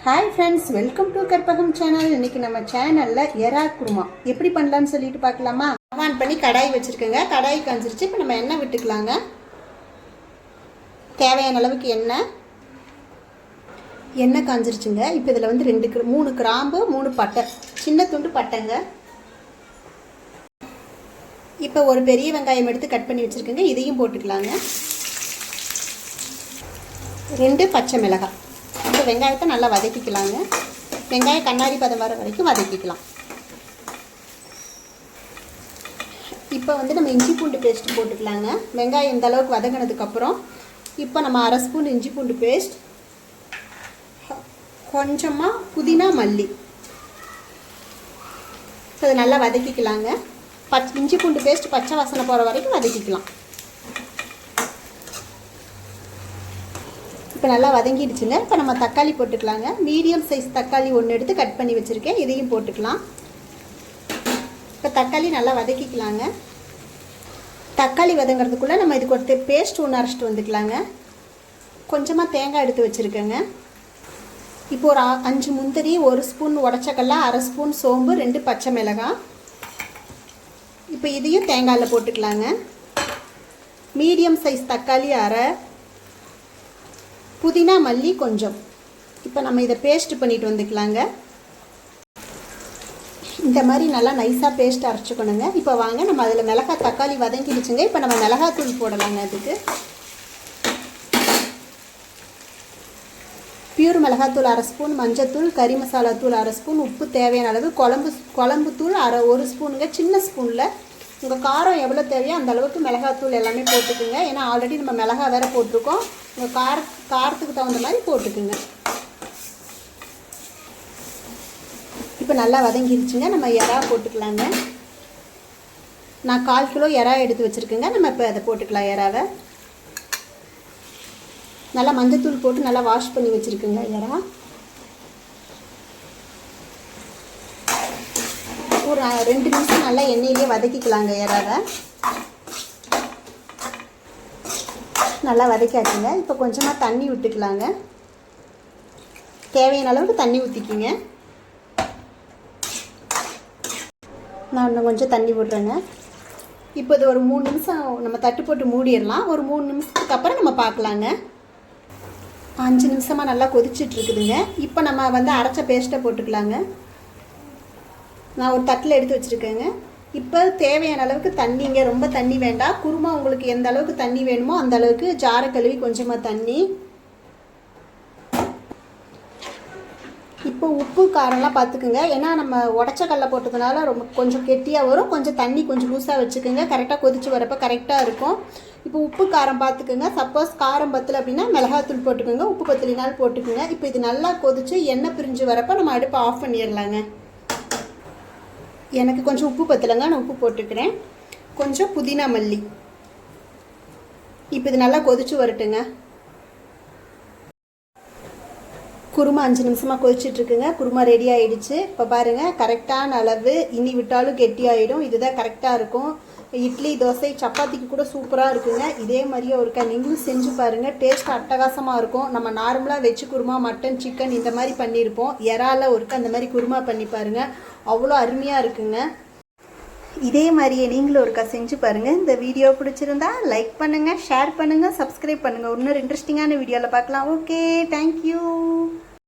Hi friends, welcome to Karpagam channel. இன்னைக்கு நம்ம சேனலில் எறா குருமா எப்படி பண்ணலான்னு சொல்லிட்டு பார்க்கலாமா? ஆன் பண்ணி கடாய் வச்சுருக்கேங்க. கடாய் காஞ்சிருச்சு. இப்போ நம்ம எண்ணெய் விட்டுக்கலாங்க. தேவையான அளவுக்கு எண்ணெய் காஞ்சிருச்சுங்க. இப்போ இதில் வந்து 3 கிராம்பு 3 பட்டை, சின்ன துண்டு பட்டைங்க. இப்போ ஒரு பெரிய வெங்காயம் எடுத்து கட் பண்ணி வச்சுருக்கேங்க. இதையும் போட்டுக்கலாங்க. 2 பச்சை மிளகாய். இப்போ வெங்காயத்தை நல்லா வதக்கிக்கலாங்க. வெங்காயம் கண்ணாடி பதம் வர வரைக்கும் வதக்கிக்கலாம். இப்போ வந்து நம்ம இஞ்சி பூண்டு பேஸ்ட் போட்டுக்கலாங்க. வெங்காயம் இந்த அளவுக்கு வதங்கினதுக்கப்புறம் இப்போ நம்ம 1/2 ஸ்பூன் இஞ்சி பூண்டு பேஸ்ட், கொஞ்சமாக புதினா மல்லி, அதை நல்லா வதக்கிக்கலாங்க. இஞ்சி பூண்டு பேஸ்ட் பச்சை வாசனை போகிற வரைக்கும் வதக்கிக்கலாம். இப்போ நல்லா வதங்கிடுச்சுங்க. இப்போ நம்ம தக்காளி போட்டுக்கலாங்க. மீடியம் சைஸ் தக்காளி 1 எடுத்து கட் பண்ணி வச்சுருக்கேன். இதையும் போட்டுக்கலாம். இப்போ தக்காளி நல்லா வதக்கிக்கலாங்க. தக்காளி வதங்கிறதுக்குள்ளே நம்ம இதுக்கு ஒரு பேஸ்ட் ஒன்று அரைச்சிட்டு வந்துக்கலாங்க. கொஞ்சமாக தேங்காய் எடுத்து வச்சுருக்கேங்க. இப்போ ஒரு 5 முந்திரி, 1 ஸ்பூன் உடச்சக்கல்ல, 1/2 ஸ்பூன் சோம்பு, 2 பச்சை மிளகாய். இப்போ இதையும் தேங்காயில் போட்டுக்கலாங்க. மீடியம் சைஸ் தக்காளி 1/2, புதினா மல்லி கொஞ்சம். இப்போ நம்ம இதை பேஸ்ட் பண்ணிட்டு வந்துக்கலாங்க. இந்த மாதிரி நல்லா நைஸாக பேஸ்ட் அரைச்சிக்கணுங்க. இப்போ வாங்க நம்ம அதில் மிளகாய், தக்காளி வதங்கிடுச்சுங்க. இப்போ நம்ம மிளகாத்தூள் போடலாங்க. அதுக்கு பியூர் மிளகாத்தூள் 1/2 ஸ்பூன், மஞ்சத்தூள், கறி மசாலா தூள் 1/2 ஸ்பூன், உப்பு தேவையான அளவு, குழம்பு தூள் 1 ஸ்பூனுங்க. சின்ன ஸ்பூனில் உங்கள் காரம் எவ்வளோ தேவையோ அந்த அளவுக்கு மிளகாத்தூள் எல்லாமே போட்டுக்குங்க. ஏன்னா ஆல்ரெடி நம்ம மிளகாய் வேறு போட்டிருக்கோம். உங்கள் காரத்துக்கு தகுந்த மாதிரி போட்டுக்குங்க. இப்போ நல்லா வதங்கிருச்சுங்க. நம்ம எறா போட்டுக்கலாங்க. நான் 1/4 கிலோ எறா எடுத்து வச்சுருக்கேங்க. நம்ம இப்போ அதை போட்டுக்கலாம். எறாவை நல்லா மஞ்சத்தூள் போட்டு நல்லா வாஷ் பண்ணி வச்சுருக்குங்க. எறா ஒரு 2 நிமிஷம் நல்லா எண்ணெயிலே வதக்கிக்கலாங்க. எறாவை நல்லா வதக்காச்சுங்க. இப்போ கொஞ்சமாக தண்ணி விட்டுக்கலாங்க. தேவையான அளவுக்கு தண்ணி ஊற்றிக்கிங்க. நான் இன்னும் கொஞ்சம் தண்ணி விட்றேங்க. இப்போ இது ஒரு 3 நிமிஷம் நம்ம தட்டு போட்டு மூடிடலாம். ஒரு 3 நிமிஷத்துக்கு அப்புறம் நம்ம பார்க்கலாங்க. 5 நிமிஷமாக நல்லா கொதிச்சிட்ருக்குதுங்க. இப்போ நம்ம வந்து அரைச்ச பேஸ்ட்டை போட்டுக்கலாங்க. நான் ஒரு தட்டில் எடுத்து வச்சுருக்கேங்க. இப்போ தேவையான அளவுக்கு தண்ணிங்க. ரொம்ப தண்ணி வேண்டாம். குருமா உங்களுக்கு எந்த அளவுக்கு தண்ணி வேணுமோ அந்த அளவுக்கு ஜாரை கழுவி கொஞ்சமாக தண்ணி. இப்போ உப்பு காரம்லாம் பார்த்துக்குங்க. ஏன்னா நம்ம உடச்சக்கல்ல போட்டதுனால கொஞ்சம் கெட்டியாக வரும். கொஞ்சம் தண்ணி கொஞ்சம் லூஸாக வச்சுக்கோங்க. கரெக்டாக கொதிச்சு வரப்போ கரெக்டாக இருக்கும். இப்போ உப்பு காரம் பார்த்துக்குங்க. சப்போஸ் காரம் பத்தலை அப்படின்னா மிளகாத்தூள் போட்டுக்கோங்க. உப்பு பத்தலினால் போட்டுக்கோங்க. இப்போ இது நல்லா கொதிச்சு எண்ணெய் பிரிஞ்சு வரப்போ நம்ம அடுப்பை ஆஃப் பண்ணிடலாங்க. எனக்கு கொஞ்சம் உப்பு பத்தலைங்க, நான் உப்பு போட்டுக்கிறேன். கொஞ்சம் புதினா மல்லி. இப்போ இது நல்லா கொதிச்சு வரட்டுங்க. குருமா 5 நிமிஷமாக கொதிச்சிட்ருக்குங்க. குருமா ரெடி ஆகிடுச்சு. இப்போ பாருங்கள், கரெக்டான அளவு. இனி விட்டாலும் கெட்டி ஆகிடும். இதுதான் கரெக்டாக இருக்கும். இட்லி, தோசை, சப்பாத்திக்கு கூட சூப்பராக இருக்குங்க. இதே மாதிரியே ஒருக்கா நீங்களும் செஞ்சு பாருங்கள். டேஸ்ட் அட்டகாசமாக இருக்கும். நம்ம நார்மலாக வெஜ்ஜு குருமா, மட்டன், சிக்கன் இந்த மாதிரி பண்ணியிருப்போம். இறால ஒருக்கா அந்த மாதிரி குருமா பண்ணி பாருங்கள். அவ்வளோ அருமையாக இருக்குங்க. இதே மாதிரியே நீங்களும் ஒருக்கா செஞ்சு பாருங்கள். இந்த வீடியோ பிடிச்சிருந்தா லைக் பண்ணுங்கள், ஷேர் பண்ணுங்கள், சப்ஸ்கிரைப் பண்ணுங்கள். இன்னொரு இன்ட்ரெஸ்டிங்கான வீடியோவில் பார்க்கலாம். Okay, thank you.